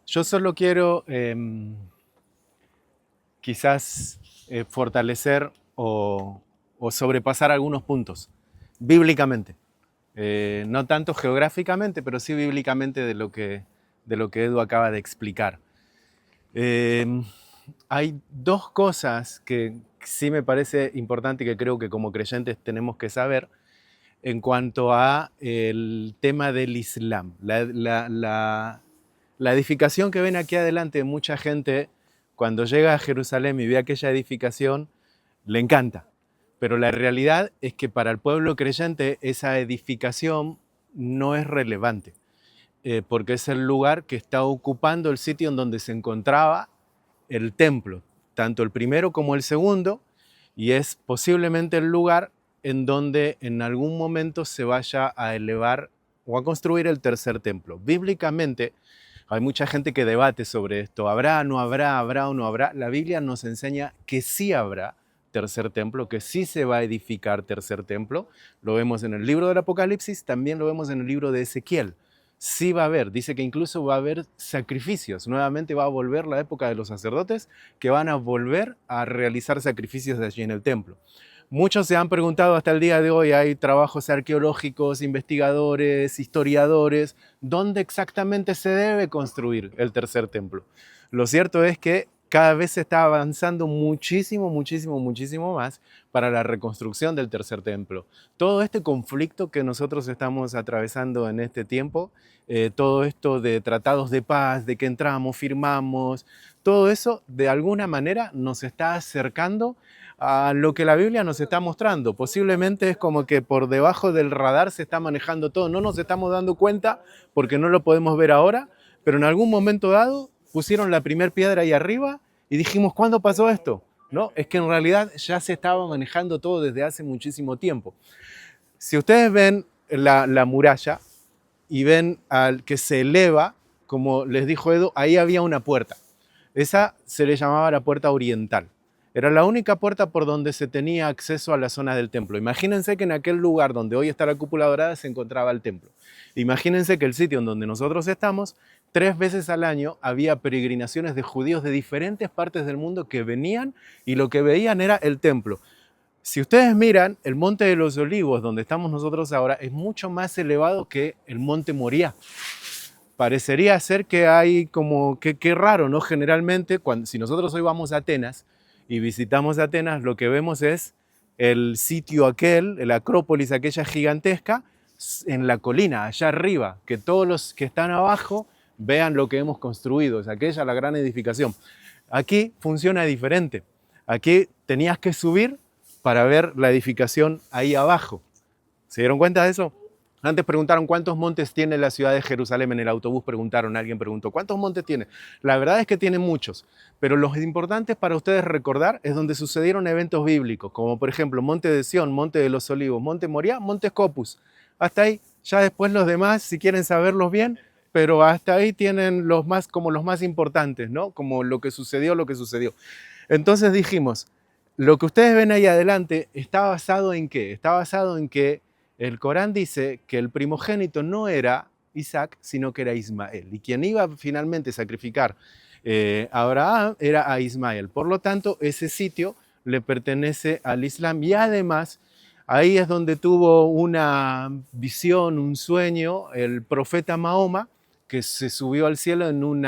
Yo solo quiero quizás fortalecer o sobrepasar algunos puntos, bíblicamente. No tanto geográficamente, pero sí bíblicamente de lo que Edu acaba de explicar. Eh, Hay dos cosas que sí me parece importante y que creo que como creyentes tenemos que saber en cuanto a el tema del Islam. La edificación que ven aquí adelante, mucha gente cuando llega a Jerusalén y ve aquella edificación, le encanta. Pero la realidad es que para el pueblo creyente esa edificación no es relevante, porque es el lugar que está ocupando el sitio en donde se encontraba el templo, tanto el primero como el segundo, y es posiblemente el lugar en donde en algún momento se vaya a elevar o a construir el tercer templo. Bíblicamente hay mucha gente que debate sobre esto, habrá, no habrá, habrá o no habrá. La Biblia nos enseña que sí habrá tercer templo, que sí se va a edificar tercer templo. Lo vemos en el libro del Apocalipsis, también lo vemos en el libro de Ezequiel. Sí va a haber, dice que incluso va a haber sacrificios. Nuevamente va a volver la época de los sacerdotes que van a volver a realizar sacrificios de allí en el templo. Muchos se han preguntado hasta el día de hoy, hay trabajos arqueológicos, investigadores, historiadores, ¿dónde exactamente se debe construir el tercer templo? Lo cierto es que cada vez se está avanzando muchísimo, muchísimo, muchísimo más para la reconstrucción del tercer templo. Todo este conflicto que nosotros estamos atravesando en este tiempo, todo esto de tratados de paz, de que entramos, firmamos, todo eso de alguna manera nos está acercando a lo que la Biblia nos está mostrando. Posiblemente es como que por debajo del radar se está manejando todo. No nos estamos dando cuenta porque no lo podemos ver ahora, pero en algún momento dado pusieron la primera piedra ahí arriba y dijimos, ¿cuándo pasó esto? No, es que en realidad ya se estaba manejando todo desde hace muchísimo tiempo. Si ustedes ven la muralla y ven al que se eleva, como les dijo Edu, ahí había una puerta. Esa se le llamaba la puerta oriental. Era la única puerta por donde se tenía acceso a la zona del templo. Imagínense que en aquel lugar donde hoy está la cúpula dorada se encontraba el templo. Imagínense que el sitio en donde nosotros estamos, 3 veces al año había peregrinaciones de judíos de diferentes partes del mundo que venían y lo que veían era el templo. Si ustedes miran, el Monte de los Olivos, donde estamos nosotros ahora, es mucho más elevado que el Monte Moriah. Parecería ser que hay como, que raro, ¿no? Generalmente, si nosotros hoy vamos a Atenas y visitamos Atenas, lo que vemos es el sitio aquel, la Acrópolis aquella gigantesca, en la colina, allá arriba, que todos los que están abajo vean lo que hemos construido, es aquella la gran edificación. Aquí funciona diferente. Aquí tenías que subir para ver la edificación ahí abajo. ¿Se dieron cuenta de eso? Antes preguntaron cuántos montes tiene la ciudad de Jerusalén. En el autobús preguntaron, alguien preguntó, ¿cuántos montes tiene? La verdad es que tiene muchos, pero los importantes para ustedes recordar es donde sucedieron eventos bíblicos, como por ejemplo Monte de Sión, Monte de los Olivos, Monte Moriah, Monte Scopus. Hasta ahí, ya después los demás, si quieren saberlos bien, pero hasta ahí tienen los más, como los más importantes, ¿no? Como lo que sucedió, lo que sucedió. Entonces dijimos, lo que ustedes ven ahí adelante está basado en qué? Está basado en que el Corán dice que el primogénito no era Isaac, sino que era Ismael. Y quien iba finalmente a sacrificar a Abraham era a Ismael. Por lo tanto, ese sitio le pertenece al Islam. Y además, ahí es donde tuvo una visión, un sueño, el profeta Mahoma, que se subió al cielo en un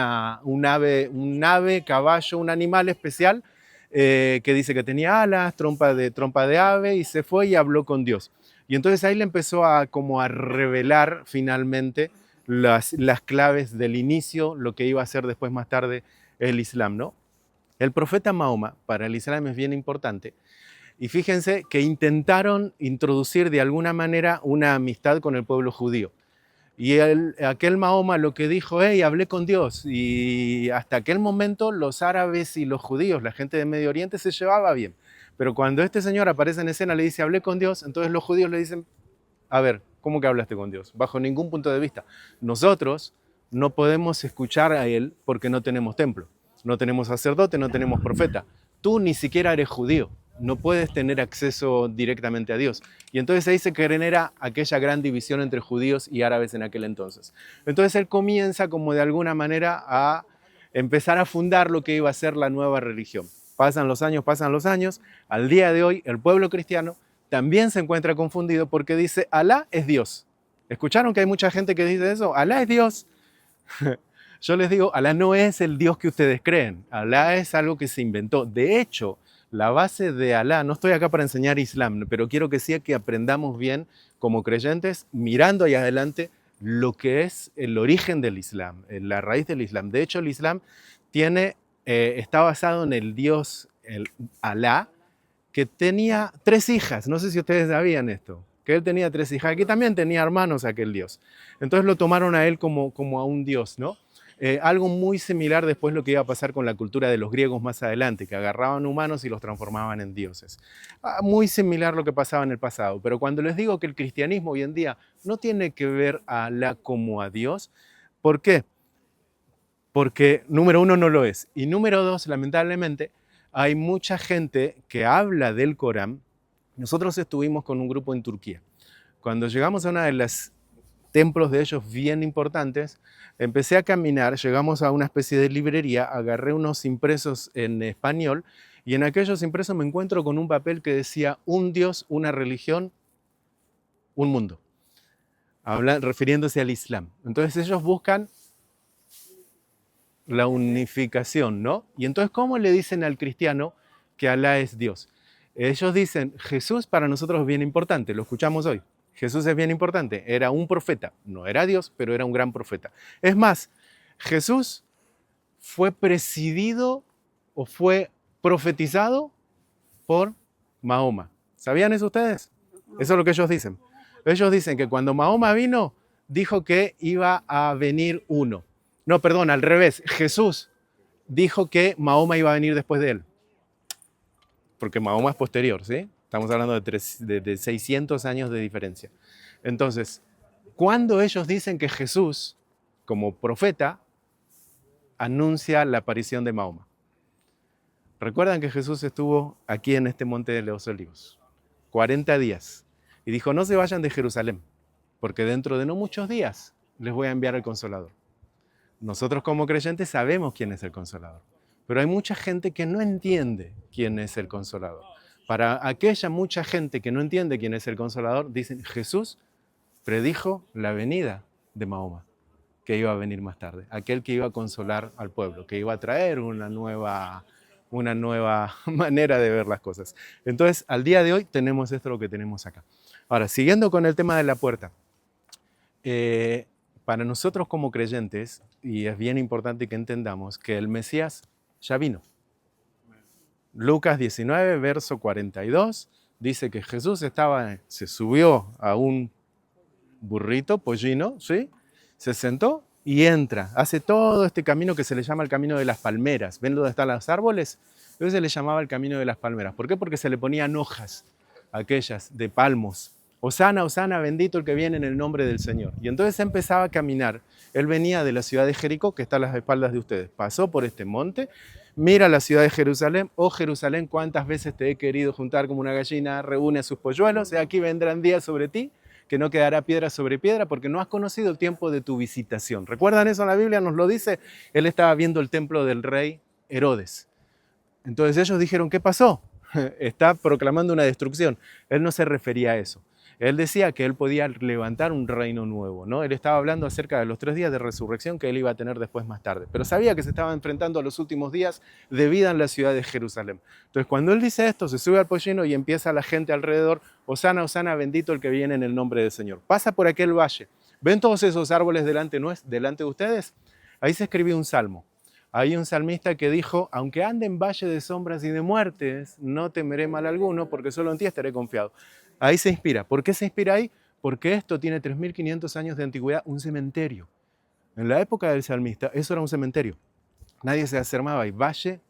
ave, caballo, un animal especial, que dice que tenía alas, trompa de ave, y se fue y habló con Dios. Y entonces ahí le empezó como a revelar finalmente las claves del inicio, lo que iba a ser después más tarde el Islam, ¿no? El profeta Mahoma para el Islam es bien importante. Y fíjense que intentaron introducir de alguna manera una amistad con el pueblo judío. Y aquel Mahoma lo que dijo, hey, hablé con Dios. Y hasta aquel momento los árabes y los judíos, la gente de Medio Oriente, se llevaba bien. Pero cuando este señor aparece en escena, le dice, hablé con Dios, entonces los judíos le dicen, a ver, ¿cómo que hablaste con Dios? Bajo ningún punto de vista. Nosotros no podemos escuchar a Él porque no tenemos templo, no tenemos sacerdote, no tenemos profeta. Tú ni siquiera eres judío. no puedes tener acceso directamente a Dios. Y entonces ahí se genera aquella gran división entre judíos y árabes en aquel entonces. Entonces él comienza como de alguna manera a empezar a fundar lo que iba a ser la nueva religión. Pasan los años. Al día de hoy el pueblo cristiano también se encuentra confundido porque dice Alá es Dios. ¿Escucharon que hay mucha gente que dice eso? Alá es Dios. Yo les digo, Alá no es el Dios que ustedes creen. Alá es algo que se inventó. De hecho, la base de Alá, no estoy acá para enseñar Islam, pero quiero que sí que aprendamos bien como creyentes, mirando ahí adelante, lo que es el origen del Islam, la raíz del Islam. De hecho, el Islam está basado en el Dios, el Alá, que tenía 3 hijas. No sé si ustedes sabían esto, que él tenía 3 hijas. Aquí también tenía hermanos aquel Dios. Entonces lo tomaron a él como a un Dios, ¿no? Algo muy similar después lo que iba a pasar con la cultura de los griegos más adelante, que agarraban humanos y los transformaban en dioses. Muy similar lo que pasaba en el pasado, pero cuando les digo que el cristianismo hoy en día no tiene que ver a Alá como a Dios, ¿por qué? Porque número 1 no lo es, y número 2, lamentablemente, hay mucha gente que habla del Corán. Nosotros estuvimos con un grupo en Turquía. Cuando llegamos a una de las templos de ellos bien importantes, empecé a caminar, llegamos a una especie de librería, agarré unos impresos en español y en aquellos impresos me encuentro con un papel que decía un Dios, una religión, un mundo, refiriéndose al Islam. Entonces ellos buscan la unificación, ¿no? Y entonces, ¿cómo le dicen al cristiano que Alá es Dios? Ellos dicen, Jesús para nosotros es bien importante, lo escuchamos hoy. Jesús es bien importante, era un profeta, no era Dios, pero era un gran profeta. Es más, Jesús fue presidido o fue profetizado por Mahoma. ¿Sabían eso ustedes? Eso es lo que ellos dicen. Ellos dicen que cuando Mahoma vino, dijo que iba a venir uno. No, perdón, al revés. Jesús dijo que Mahoma iba a venir después de él. Porque Mahoma es posterior, ¿sí? Estamos hablando de 600 años de diferencia. Entonces, cuando ellos dicen que Jesús, como profeta, anuncia la aparición de Mahoma. Recuerdan que Jesús estuvo aquí en este monte de los Olivos, 40 días, y dijo, no se vayan de Jerusalén, porque dentro de no muchos días les voy a enviar el Consolador. Nosotros como creyentes sabemos quién es el Consolador, pero hay mucha gente que no entiende quién es el Consolador. Para aquella mucha gente que no entiende quién es el Consolador, dicen, Jesús predijo la venida de Mahoma, que iba a venir más tarde, aquel que iba a consolar al pueblo, que iba a traer una nueva manera de ver las cosas. Entonces, al día de hoy tenemos esto lo que tenemos acá. Ahora, siguiendo con el tema de la puerta, para nosotros como creyentes, y es bien importante que entendamos que el Mesías ya vino. Lucas 19, verso 42, dice que Jesús se subió a un burrito, pollino, ¿sí? Se sentó y entra, hace todo este camino que se le llama el camino de las palmeras. ¿Ven dónde están los árboles? Entonces se le llamaba el camino de las palmeras. ¿Por qué? Porque se le ponían hojas, aquellas de palmos. Hosana, Hosana, bendito el que viene en el nombre del Señor. Y entonces empezaba a caminar. Él venía de la ciudad de Jericó, que está a las espaldas de ustedes. Pasó por este monte, mira la ciudad de Jerusalén. Oh Jerusalén, cuántas veces te he querido juntar como una gallina, reúne a sus polluelos. Aquí vendrán días sobre ti, que no quedará piedra sobre piedra, porque no has conocido el tiempo de tu visitación. ¿Recuerdan eso en la Biblia? Nos lo dice. Él estaba viendo el templo del rey Herodes. Entonces ellos dijeron, ¿qué pasó? Está proclamando una destrucción. Él no se refería a eso. Él decía que él podía levantar un reino nuevo, ¿no? Él estaba hablando acerca de los 3 días de resurrección que él iba a tener después más tarde. Pero sabía que se estaba enfrentando a los últimos días de vida en la ciudad de Jerusalén. Entonces, cuando él dice esto, se sube al pollino y empieza la gente alrededor, Hosana, Hosana, bendito el que viene en el nombre del Señor. Pasa por aquel valle. ¿Ven todos esos árboles delante de ustedes? Ahí se escribió un salmo. Hay un salmista que dijo, aunque ande en valle de sombras y de muertes, no temeré mal alguno, porque solo en ti estaré confiado. Ahí se inspira. ¿Por qué se inspira ahí? Porque esto tiene 3.500 años de antigüedad, un cementerio. En la época del salmista, eso era un cementerio. Nadie se acercaba ahí, valle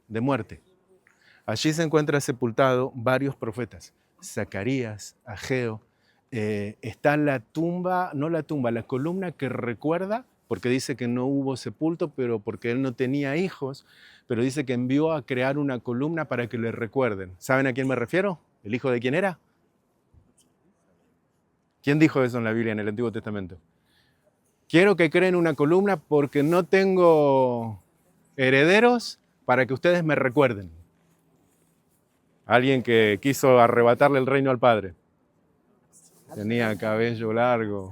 de muerte. Allí se encuentran sepultados varios profetas, Zacarías, Ageo. Está la tumba, no la tumba, la columna que recuerda porque dice que no hubo sepulto, pero porque él no tenía hijos, pero dice que envió a crear una columna para que le recuerden. ¿Saben a quién me refiero? ¿El hijo de quién era? ¿Quién dijo eso en la Biblia, en el Antiguo Testamento? Quiero que creen una columna porque no tengo herederos para que ustedes me recuerden. Alguien que quiso arrebatarle el reino al padre. Tenía cabello largo.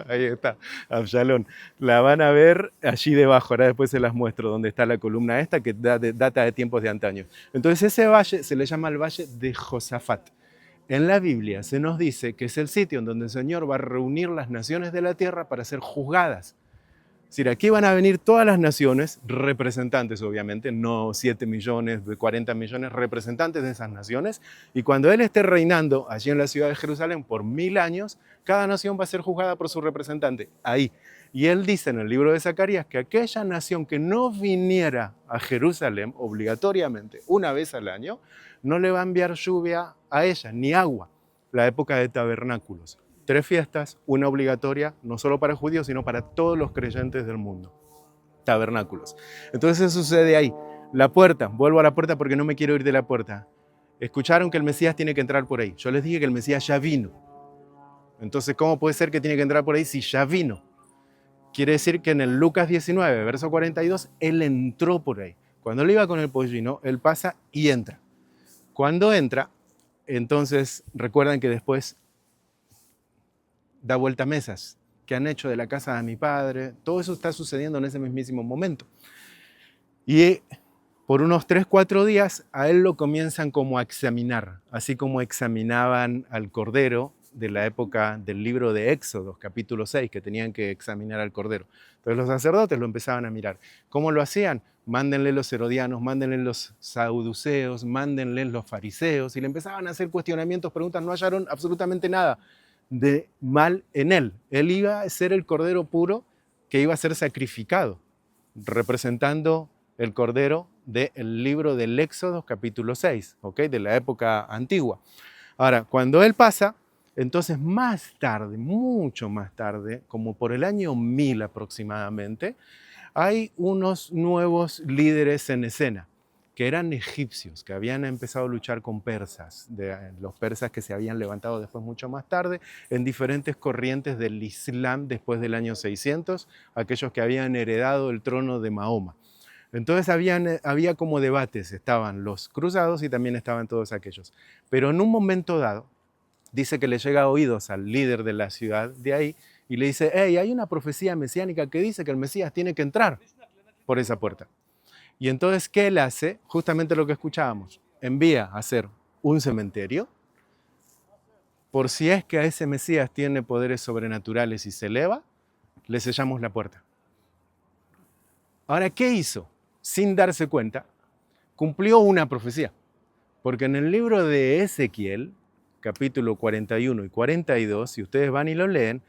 Ahí está, Absalón. La van a ver allí debajo, ahora después se las muestro, donde está la columna esta que data de tiempos de antaño. Entonces ese valle se le llama el valle de Josafat. En la Biblia se nos dice que es el sitio en donde el Señor va a reunir las naciones de la tierra para ser juzgadas. Es decir, aquí van a venir todas las naciones, representantes obviamente, no 7 millones, 40 millones, representantes de esas naciones. Y cuando Él esté reinando allí en la ciudad de Jerusalén por 1000 años, cada nación va a ser juzgada por su representante, ahí. Y Él dice en el libro de Zacarías que aquella nación que no viniera a Jerusalén obligatoriamente una vez al año, no le va a enviar lluvia a ella, ni agua, la época de tabernáculos. 3 fiestas, una obligatoria, no solo para judíos, sino para todos los creyentes del mundo. Tabernáculos. Entonces eso sucede ahí. La puerta, vuelvo a la puerta porque no me quiero ir de la puerta. Escucharon que el Mesías tiene que entrar por ahí. Yo les dije que el Mesías ya vino. Entonces, ¿cómo puede ser que tiene que entrar por ahí si ya vino? Quiere decir que en el Lucas 19, verso 42, Él entró por ahí. Cuando Él iba con el pollino, Él pasa y entra. Cuando entra, entonces recuerdan que después da vuelta a mesas, que han hecho de la casa de mi padre. Todo eso está sucediendo en ese mismísimo momento. Y por unos 3, 4 días a él lo comienzan como a examinar, así como examinaban al Cordero de la época del libro de Éxodo, capítulo 6, que tenían que examinar al Cordero. Entonces los sacerdotes lo empezaban a mirar. ¿Cómo lo hacían? Mándenle los herodianos, mándenle los saduceos, mándenle los fariseos, y le empezaban a hacer cuestionamientos, preguntas, no hallaron absolutamente nada de mal en él. Él iba a ser el cordero puro que iba a ser sacrificado, representando el cordero del libro del Éxodo capítulo 6, ¿okay? De la época antigua. Ahora, cuando él pasa, entonces más tarde, mucho más tarde, como por el año 1000 aproximadamente, hay unos nuevos líderes en escena, que eran egipcios, que habían empezado a luchar con persas, los persas que se habían levantado después mucho más tarde, en diferentes corrientes del Islam después del año 600, aquellos que habían heredado el trono de Mahoma. Entonces había como debates, estaban los cruzados y también estaban todos aquellos. Pero en un momento dado, dice que le llega a oídos al líder de la ciudad de ahí y le dice, hey, hay una profecía mesiánica que dice que el Mesías tiene que entrar por esa puerta. Y entonces, ¿qué él hace? Justamente lo que escuchábamos. Envía a hacer un cementerio por si es que a ese Mesías tiene poderes sobrenaturales y se eleva, le sellamos la puerta. Ahora, ¿qué hizo? Sin darse cuenta, cumplió una profecía. Porque en el libro de Ezequiel, capítulo 41 y 42, si ustedes van y lo leen,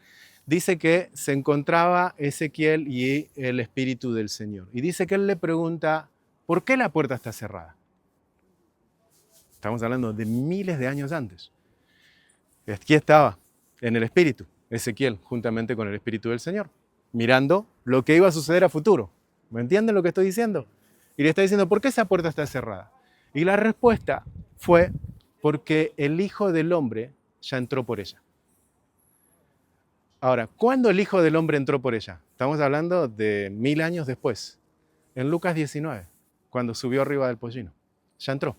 dice que se encontraba Ezequiel y el Espíritu del Señor. Y dice que él le pregunta, ¿por qué la puerta está cerrada? Estamos hablando de miles de años antes. Aquí estaba, en el Espíritu, Ezequiel, juntamente con el Espíritu del Señor, mirando lo que iba a suceder a futuro. ¿Me entienden lo que estoy diciendo? Y le está diciendo, ¿por qué esa puerta está cerrada? Y la respuesta fue, porque el Hijo del Hombre ya entró por ella. Ahora, ¿cuándo el Hijo del Hombre entró por ella? Estamos hablando de 1000 años después, en Lucas 19, cuando subió arriba del pollino. Ya entró.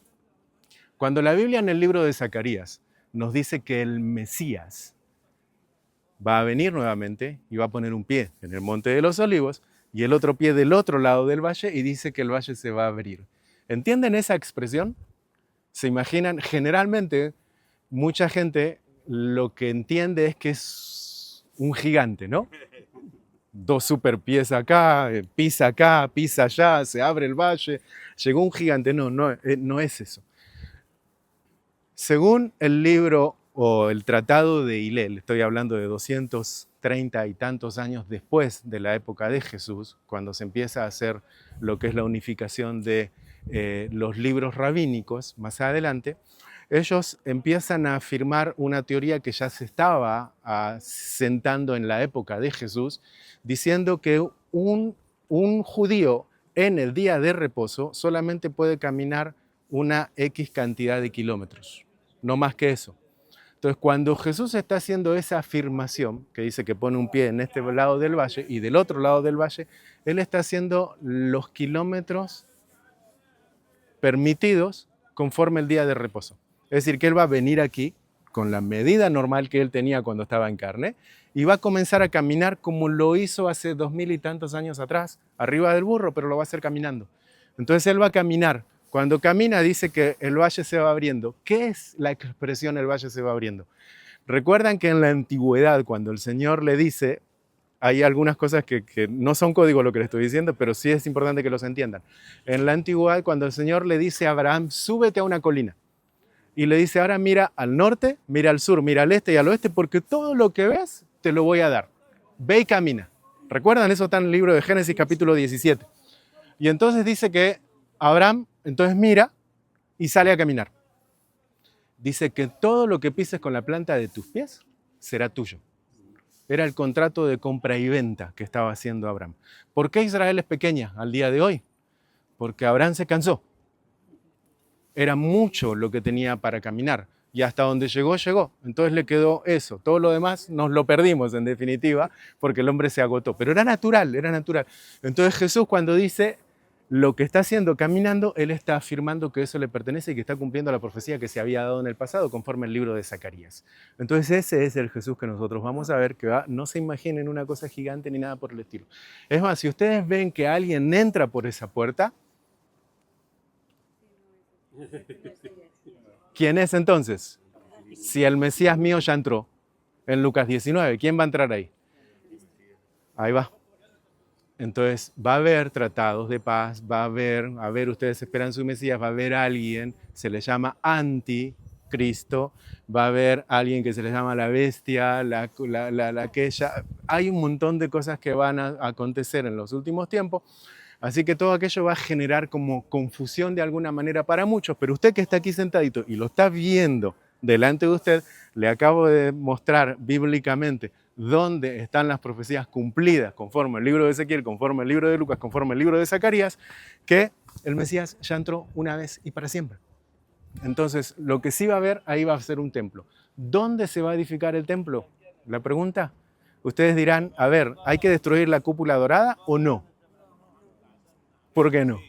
Cuando la Biblia en el libro de Zacarías nos dice que el Mesías va a venir nuevamente y va a poner un pie en el Monte de los Olivos y el otro pie del otro lado del valle y dice que el valle se va a abrir. ¿Entienden esa expresión? ¿Se imaginan? Generalmente, mucha gente lo que entiende es que es un gigante, ¿no? 2 super pies acá, pisa allá, se abre el valle, llegó un gigante. No es eso. Según el libro o el tratado de Hillel, estoy hablando de 230 y tantos años después de la época de Jesús, cuando se empieza a hacer lo que es la unificación de los libros rabínicos más adelante, ellos empiezan a afirmar una teoría que ya se estaba sentando en la época de Jesús, diciendo que un judío en el día de reposo solamente puede caminar una X cantidad de kilómetros, no más que eso. Entonces, cuando Jesús está haciendo esa afirmación, que dice que pone un pie en este lado del valle y del otro lado del valle, Él está haciendo los kilómetros permitidos conforme el día de reposo. Es decir, que Él va a venir aquí con la medida normal que Él tenía cuando estaba en carne y va a comenzar a caminar como lo hizo hace 2000 y tantos años atrás, arriba del burro, pero lo va a hacer caminando. Entonces Él va a caminar. Cuando camina dice que el valle se va abriendo. ¿Qué es la expresión el valle se va abriendo? Recuerdan que en la antigüedad, cuando el Señor le dice, hay algunas cosas que no son código lo que le estoy diciendo, pero sí es importante que los entiendan. En la antigüedad, cuando el Señor le dice a Abraham, súbete a una colina, y le dice, ahora mira al norte, mira al sur, mira al este y al oeste, porque todo lo que ves te lo voy a dar. Ve y camina. ¿Recuerdan? Eso está en el libro de Génesis capítulo 17. Y entonces dice que Abraham entonces mira y sale a caminar. Dice que todo lo que pises con la planta de tus pies será tuyo. Era el contrato de compra y venta que estaba haciendo Abraham. ¿Por qué Israel es pequeña al día de hoy? Porque Abraham se cansó. Era mucho lo que tenía para caminar y hasta donde llegó, llegó. Entonces le quedó eso. Todo lo demás nos lo perdimos en definitiva porque el hombre se agotó. Pero era natural, era natural. Entonces Jesús cuando dice lo que está haciendo caminando, Él está afirmando que eso le pertenece y que está cumpliendo la profecía que se había dado en el pasado conforme el libro de Zacarías. Entonces ese es el Jesús que nosotros vamos a ver, que no se imaginen una cosa gigante ni nada por el estilo. Es más, si ustedes ven que alguien entra por esa puerta, ¿quién es entonces? Si el Mesías mío ya entró en Lucas 19, ¿quién va a entrar ahí? Ahí va. Entonces va a haber tratados de paz, va a haber, ustedes esperan su Mesías, va a haber alguien, se le llama anticristo, va a haber alguien que se le llama la bestia, aquella. Hay un montón de cosas que van a acontecer en los últimos tiempos, así que todo aquello va a generar como confusión de alguna manera para muchos, pero usted que está aquí sentadito y lo está viendo delante de usted, le acabo de mostrar bíblicamente dónde están las profecías cumplidas conforme el libro de Ezequiel, conforme el libro de Lucas, conforme el libro de Zacarías, que el Mesías ya entró una vez y para siempre. Entonces, lo que sí va a haber, ahí va a ser un templo. ¿Dónde se va a edificar el templo? La pregunta, ustedes dirán, a ver, ¿hay que destruir la cúpula dorada o no? ¿Por qué no?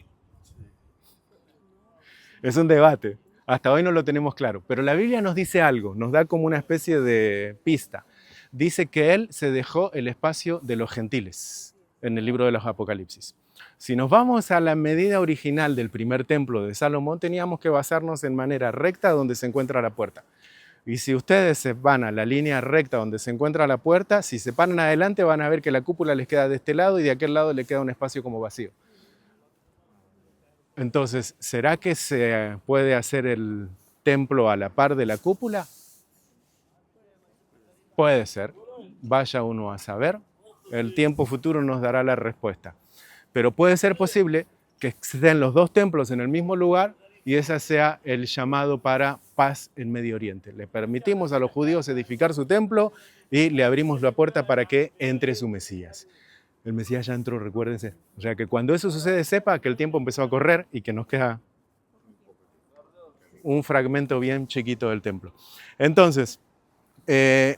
Es un debate. Hasta hoy no lo tenemos claro. Pero la Biblia nos dice algo, nos da como una especie de pista. Dice que Él se dejó el espacio de los gentiles en el libro de los Apocalipsis. Si nos vamos a la medida original del primer templo de Salomón, teníamos que basarnos en manera recta donde se encuentra la puerta. Y si ustedes se van a la línea recta donde se encuentra la puerta, si se paran adelante van a ver que la cúpula les queda de este lado y de aquel lado le queda un espacio como vacío. Entonces, ¿será que se puede hacer el templo a la par de la cúpula? Puede ser. Vaya uno a saber. El tiempo futuro nos dará la respuesta. Pero puede ser posible que estén los dos templos en el mismo lugar y ese sea el llamado para paz en Medio Oriente. Le permitimos a los judíos edificar su templo y le abrimos la puerta para que entre su Mesías. El Mesías ya entró, recuérdense. O sea que cuando eso sucede, sepa que el tiempo empezó a correr y que nos queda un fragmento bien chiquito del templo. Entonces,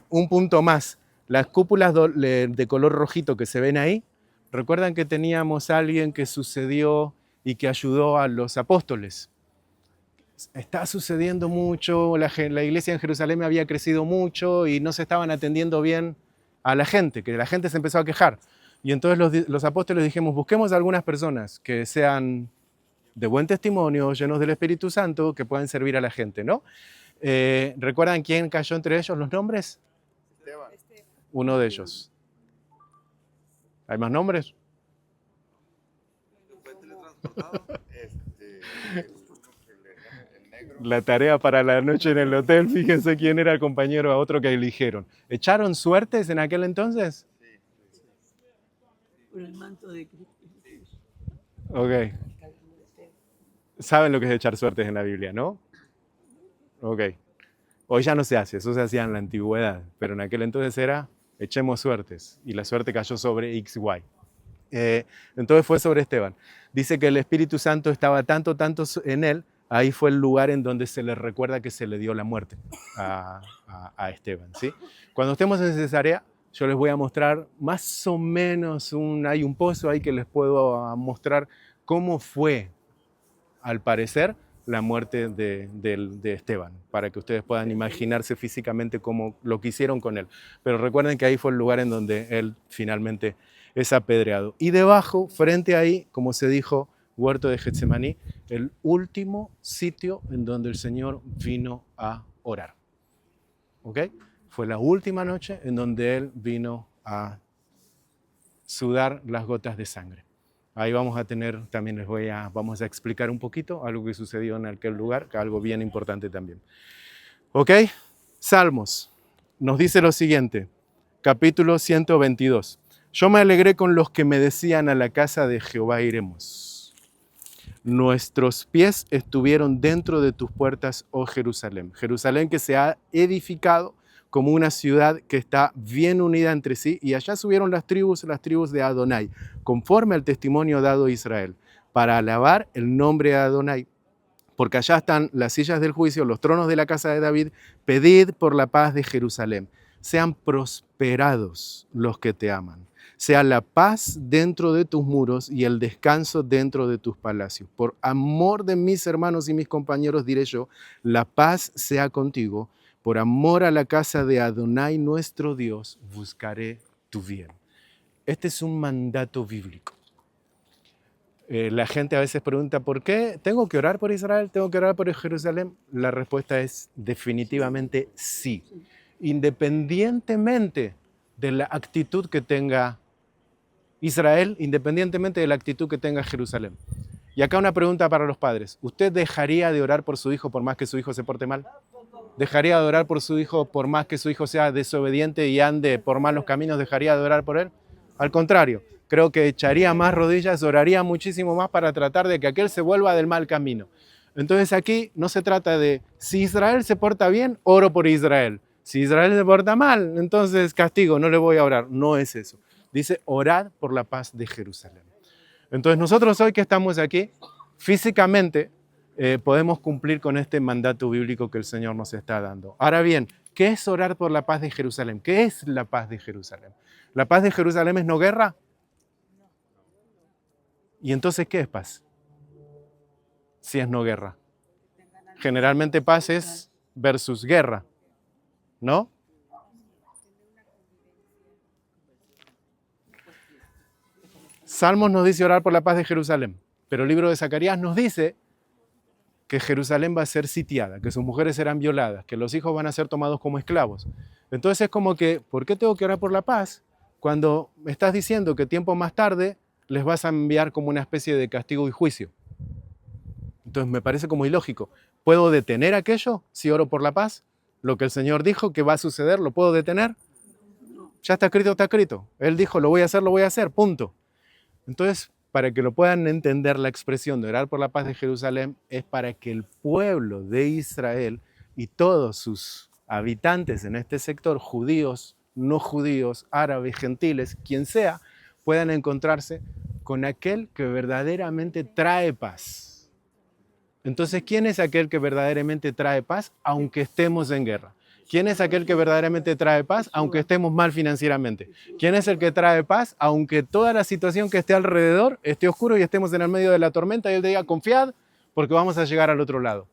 un punto más. Las cúpulas de color rojito que se ven ahí, recuerdan que teníamos a alguien que sucedió y que ayudó a los apóstoles. Está sucediendo mucho, la iglesia en Jerusalén había crecido mucho y no se estaban atendiendo bien a la gente, que la gente se empezó a quejar. Y entonces los apóstoles dijimos, busquemos a algunas personas que sean de buen testimonio, llenos del Espíritu Santo, que puedan servir a la gente, ¿no? ¿Recuerdan quién cayó entre ellos los nombres? Esteban. Uno de ellos. ¿Hay más nombres? Fue teletransportado. El negro. La tarea para la noche en el hotel, fíjense quién era el compañero a otro que eligieron. ¿Echaron suertes en aquel entonces? Sí. Por el manto de Cristo. Ok. Saben lo que es echar suertes en la Biblia, ¿no? Ok. Hoy ya no se hace, eso se hacía en la antigüedad, pero en aquel entonces era echemos suertes y la suerte cayó sobre XY. Entonces fue sobre Esteban. Dice que el Espíritu Santo estaba tanto en él, ahí fue el lugar en donde se le recuerda que se le dio la muerte a Esteban. ¿Sí? Cuando estemos en Cesarea, yo les voy a mostrar más o menos, hay un pozo ahí que les puedo mostrar cómo fue, al parecer, la muerte de Esteban, para que ustedes puedan imaginarse físicamente cómo lo que hicieron con él. Pero recuerden que ahí fue el lugar en donde él finalmente es apedreado. Y debajo, frente ahí, como se dijo, huerto de Getsemaní, el último sitio en donde el Señor vino a orar. ¿Ok? Fue la última noche en donde Él vino a sudar las gotas de sangre. Ahí vamos a tener, también vamos a explicar un poquito algo que sucedió en aquel lugar, algo bien importante también. ¿Ok? Salmos nos dice lo siguiente, capítulo 122. Yo me alegré con los que me decían a la casa de Jehová iremos. Nuestros pies estuvieron dentro de tus puertas, oh Jerusalén. Jerusalén que se ha edificado como una ciudad que está bien unida entre sí, y allá subieron las tribus de Adonai, conforme al testimonio dado a Israel, para alabar el nombre de Adonai. Porque allá están las sillas del juicio, los tronos de la casa de David. Pedid por la paz de Jerusalén. Sean prosperados los que te aman. Sea la paz dentro de tus muros y el descanso dentro de tus palacios. Por amor de mis hermanos y mis compañeros diré yo, la paz sea contigo. Por amor a la casa de Adonai, nuestro Dios, buscaré tu bien. Este es un mandato bíblico. La gente a veces pregunta, ¿por qué tengo que orar por Israel? ¿Tengo que orar por Jerusalén? La respuesta es definitivamente sí. Independientemente de la actitud que tenga Israel, independientemente de la actitud que tenga Jerusalén. Y acá una pregunta para los padres. ¿Usted dejaría de orar por su hijo por más que su hijo se porte mal? ¿Dejaría de orar por su hijo por más que su hijo sea desobediente y ande por malos caminos? ¿Dejaría de orar por él? Al contrario, creo que echaría más rodillas, oraría muchísimo más para tratar de que aquel se vuelva del mal camino. Entonces aquí no se trata de si Israel se porta bien, oro por Israel. Si Israel se porta mal, entonces castigo, no le voy a orar. No es eso. Dice, orad por la paz de Jerusalén. Entonces nosotros hoy que estamos aquí, físicamente podemos cumplir con este mandato bíblico que el Señor nos está dando. Ahora bien, ¿qué es orar por la paz de Jerusalén? ¿Qué es la paz de Jerusalén? ¿La paz de Jerusalén es no guerra? ¿Y entonces qué es paz? Si es no guerra. Generalmente paz es versus guerra, ¿no? Salmos nos dice orar por la paz de Jerusalén, pero el libro de Zacarías nos dice que Jerusalén va a ser sitiada, que sus mujeres serán violadas, que los hijos van a ser tomados como esclavos. Entonces es como que, ¿por qué tengo que orar por la paz cuando me estás diciendo que tiempo más tarde les vas a enviar como una especie de castigo y juicio? Entonces me parece como ilógico. ¿Puedo detener aquello si oro por la paz? Lo que el Señor dijo que va a suceder, ¿lo puedo detener? Ya está escrito, está escrito. Él dijo, lo voy a hacer, punto. Entonces, para que lo puedan entender, la expresión de orar por la paz de Jerusalén es para que el pueblo de Israel y todos sus habitantes en este sector, judíos, no judíos, árabes, gentiles, quien sea, puedan encontrarse con aquel que verdaderamente trae paz. Entonces, ¿quién es aquel que verdaderamente trae paz aunque estemos en guerra? ¿Quién es aquel que verdaderamente trae paz aunque estemos mal financieramente? ¿Quién es el que trae paz aunque toda la situación que esté alrededor esté oscuro y estemos en el medio de la tormenta y Él diga, confiad porque vamos a llegar al otro lado?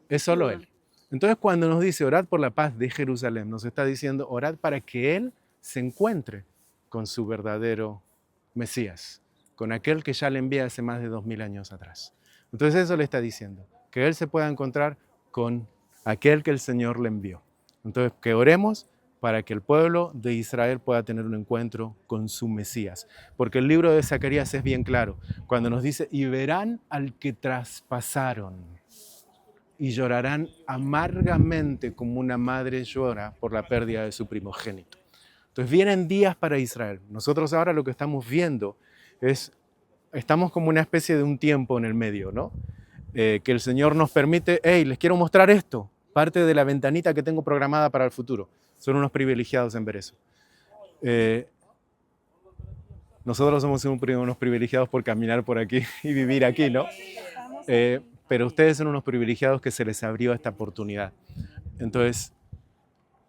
Es solo Él. Entonces cuando nos dice orad por la paz de Jerusalén, nos está diciendo orad para que Él se encuentre con su verdadero Mesías, con aquel que ya le envía hace más de 2000 años atrás. Entonces eso le está diciendo, que Él se pueda encontrar con aquel que el Señor le envió. Entonces, que oremos para que el pueblo de Israel pueda tener un encuentro con su Mesías. Porque el libro de Zacarías es bien claro, cuando nos dice, y verán al que traspasaron, y llorarán amargamente como una madre llora por la pérdida de su primogénito. Entonces vienen días para Israel. Nosotros ahora lo que estamos viendo es, estamos como una especie de un tiempo en el medio, ¿no? Que el Señor nos permite, hey, les quiero mostrar esto. parte de la ventanita que tengo programada para el futuro. Son unos privilegiados en ver eso. Nosotros somos unos privilegiados por caminar por aquí y vivir aquí, ¿no? Pero ustedes son unos privilegiados que se les abrió esta oportunidad. Entonces,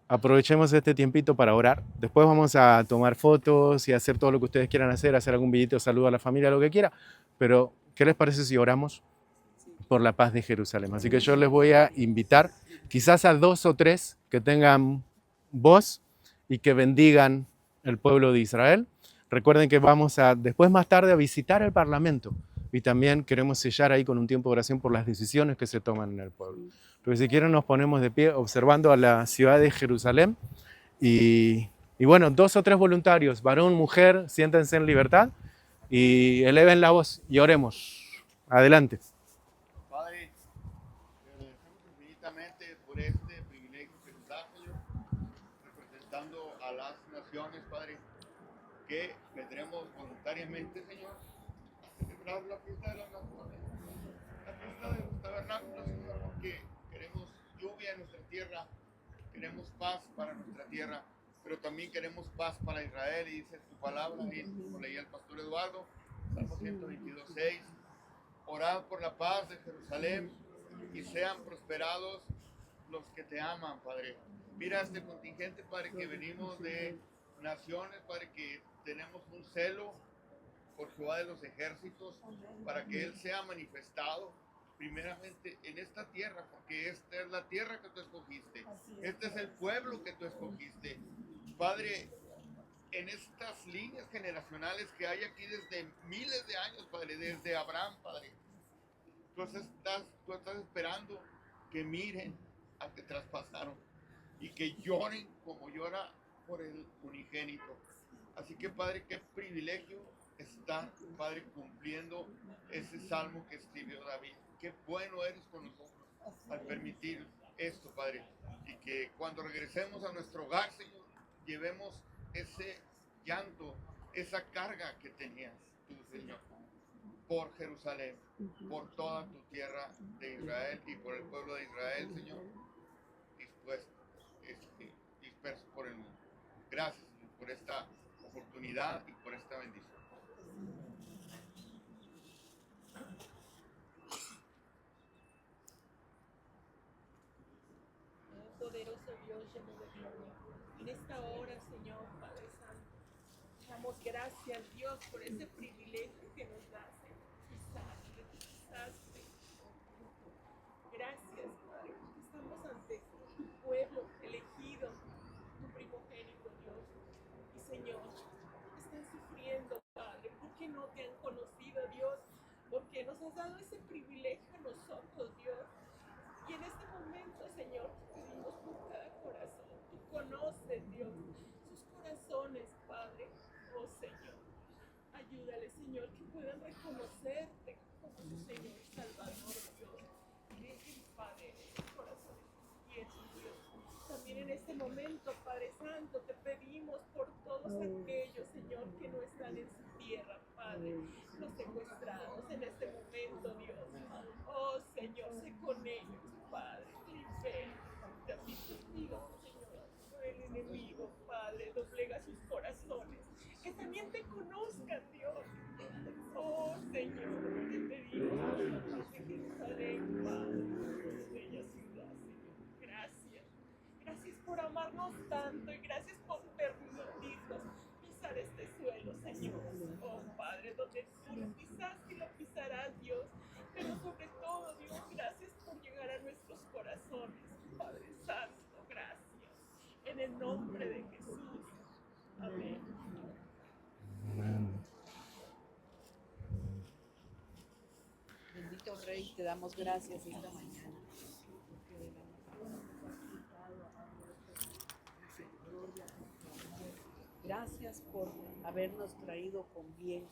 aprovechemos este tiempito para orar. Después vamos a tomar fotos y hacer todo lo que ustedes quieran hacer algún videito, saludo a la familia, lo que quiera. Pero, ¿qué les parece si oramos por la paz de Jerusalén? Así que yo les voy a invitar quizás a 2 o 3 que tengan voz y que bendigan el pueblo de Israel. Recuerden que vamos a, después más tarde, a visitar el Parlamento y también queremos sellar ahí con un tiempo de oración por las decisiones que se toman en el pueblo. Entonces, si quieren, nos ponemos de pie observando a la ciudad de Jerusalén y bueno, 2 o 3 voluntarios, varón, mujer, siéntense en libertad y eleven la voz y oremos. Adelante. Padre, te agradecemos infinitamente por este privilegio que nos da, Señor, representando a las naciones, Padre, que vendremos voluntariamente, Señor, a celebrar la fiesta de las naciones, la fiesta de los tabernáculos, Señor, porque queremos lluvia en nuestra tierra, queremos paz para nuestra tierra, pero también queremos paz para Israel, y dice tu palabra, y como leía el pastor Eduardo, Salmo 122:6, orad por la paz de Jerusalén y sean prosperados los que te aman, Padre. Mira este contingente, Padre, que venimos de naciones, Padre, que tenemos un celo por Jehová de los ejércitos, para que Él sea manifestado primeramente en esta tierra, porque esta es la tierra que tú escogiste, este es el pueblo que tú escogiste, Padre, en estas líneas generacionales que hay aquí desde miles de años, Padre, desde Abraham, Padre, tú estás esperando que miren al que traspasaron y que lloren como llora por el unigénito. Así que, Padre, qué privilegio estar, Padre, cumpliendo ese salmo que escribió David. Qué bueno eres con nosotros al permitir esto, Padre. Y que cuando regresemos a nuestro hogar, Señor, llevemos ese llanto, esa carga que tenías tú, Señor, por Jerusalén, por toda tu tierra de Israel y por el pueblo de Israel, Señor, disperso por el mundo. Gracias, Señor, por esta oportunidad y por esta bendición. Poderoso Dios, lleno de gloria. En esta hora, Señor, Padre Santo, damos gracias, Dios, por ese privilegio que nos das, pisarte, pisaste. Gracias, Padre, porque estamos ante tu pueblo elegido, tu primogénito, Dios. Y, Señor, están sufriendo, Padre, porque no te han conocido, Dios, porque nos has dado ese privilegio a nosotros, Dios. Y en este momento, Señor, pedimos por cada corazón. Tú conoces, Dios, sus corazones, Padre. Oh, Señor, ayúdale, Señor, que puedan reconocerte como su Señor y Salvador, Dios. Dejen, Padre, sus corazones tiesos, Dios. También en este momento, Padre Santo, te pedimos por todos aquellos, Señor, que no están en su tierra, Padre, los secuestrados en este momento, Dios. Oh, Señor, sé con ellos, Padre, libera. También te pido, Señor, por el enemigo, Padre, doblega sus corazones, que también te conozcan, Dios. Oh, Señor, te pedimos por la paz de Jerusalén, Padre, tu bella ciudad, Señor. Gracias. Gracias por amarnos tanto y gracias por permitirnos pisar este suelo, Señor. Oh, Padre, donde tú lo pisaste y lo pisarás, Dios. Pero sobre todo, Dios, gracias por llegar a nuestros corazones, Padre Santo, gracias. En el nombre de Jesús. Amén. Bendito Rey, te damos gracias esta mañana. Porque de la nación nos has quitado a gloria a tu nombre. Gracias por habernos traído con bien